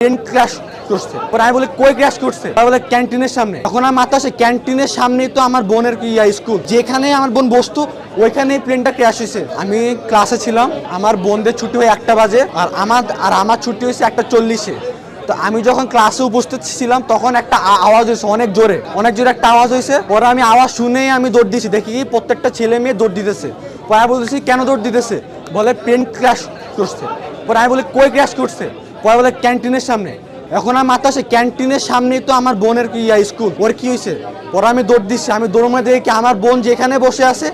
Train crash করছে। পরে আমি বলি কই ক্র্যাশ করছে? বলে ক্যান্টিনের সামনে। তখন আমার মাথা আসে ক্যান্টিনের সামনেই তো আমার বোনের স্কুল, যেখানে আমার বোন বসতো ওইখানেই প্লেনটা ক্র্যাশ হয়েছে। আমি ক্লাসে ছিলাম, আমার বোনদের ছুটি হয় 1টা বাজে আর আমার ছুটি হয়েছে 1টা 40-এ। তো আমি যখন ক্লাসে উপস্থিত ছিলাম তখন একটা আওয়াজ হয়েছে অনেক জোরে একটা আওয়াজ হয়েছে। পরে আমি আওয়াজ শুনেই আমি দৌড় দিয়েছি, দেখি প্রত্যেকটা ছেলে মেয়ে দৌড় দিতেছে। পরে আমি বলতেছি কেন দৌড় দিতেছে? বলে প্লেন ক্র্যাশ করছে। পরে আমি বলি কই ক্র্যাশ করছে? পরে বলে ক্যান্টিনের সামনে। এখন আমার মাথা আসে ক্যান্টিনের সামনেই তো আমার বোনের স্কুল, ওর কি হয়েছে? পরে আমি দৌড় দিচ্ছি, আমি দৌড় মধ্যে দেখি আমার বোন যেখানে বসে আছে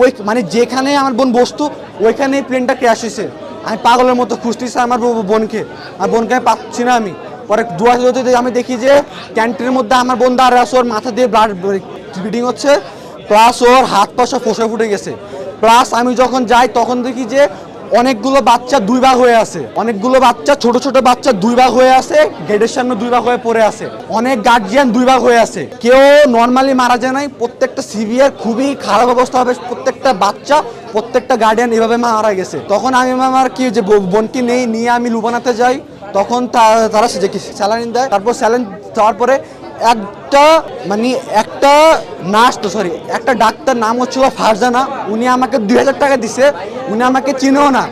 ওই যেখানে আমার বোন বসতো ওইখানেই প্লেনটা ক্র্যাশ হয়েছে। আমি পাগলের মতো খুঁজতেছি আমার বোনকে, আর বোনকে আমি পাচ্ছি না। আমি পরে দুয়ারে আমি দেখি যে ক্যান্টিনের মধ্যে আমার বোন দাঁড়িয়ে আছে, ওর মাথা দিয়ে ব্লাড ব্লিডিং হচ্ছে, প্লাস ওর হাত পা সব ফোসা ফুটে গেছে। প্লাস আমি যখন যাই তখন দেখি যে অনেকগুলো বাচ্চা 2 ভাগ হয়ে আছে, অনেকগুলো বাচ্চা ছোট ছোট বাচ্চা 2 ভাগ হয়ে আছে, গেটের সামনে 2 ভাগ হয়ে পড়ে আছে, অনেক গার্জিয়ান 2 ভাগ হয়ে আছে। কেউ নর্মালি মারা যায় নাই, প্রত্যেকটা সিভিয়ার খুবই খারাপ অবস্থা হবে, প্রত্যেকটা বাচ্চা প্রত্যেকটা গার্ডিয়ান এভাবে মারা গেছে। তখন আমি আমার কি যে বোনকে নিয়ে আমি লুবানাতে যাই, তখন তারা স্যালাইন দেয়। তারপর স্যালাইন দেওয়ার পরে একটা নার্স একটা ডাক্তার নাম হচ্ছিল ফারজানা, উনি আমাকে 2000 টাকা দিছে। উনি আমাকে চিনেও না,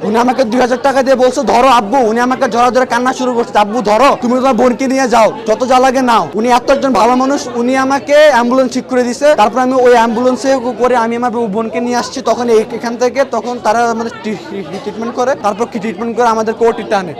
উনি আমাকে 2000 টাকা দিয়ে বলছে ধরো আব্বু। উনি আমাকে ধরে কান্না শুরু করছে, আব্বু ধরো, তুমি তোমার বোনকে নিয়ে যাও, যত যা লাগে নাও। উনি এত একজন ভালো মানুষ, উনি আমাকে অ্যাম্বুলেন্স ঠিক করে দিছে। তারপর আমি ওই অ্যাম্বুলেন্সে করে আমি আমার বোনকে নিয়ে আসছি। তখন এখান থেকে তারা আমাদের ট্রিটমেন্ট করে, তারপর ট্রিটমেন্ট করে আমাদের কোর্টে টানে।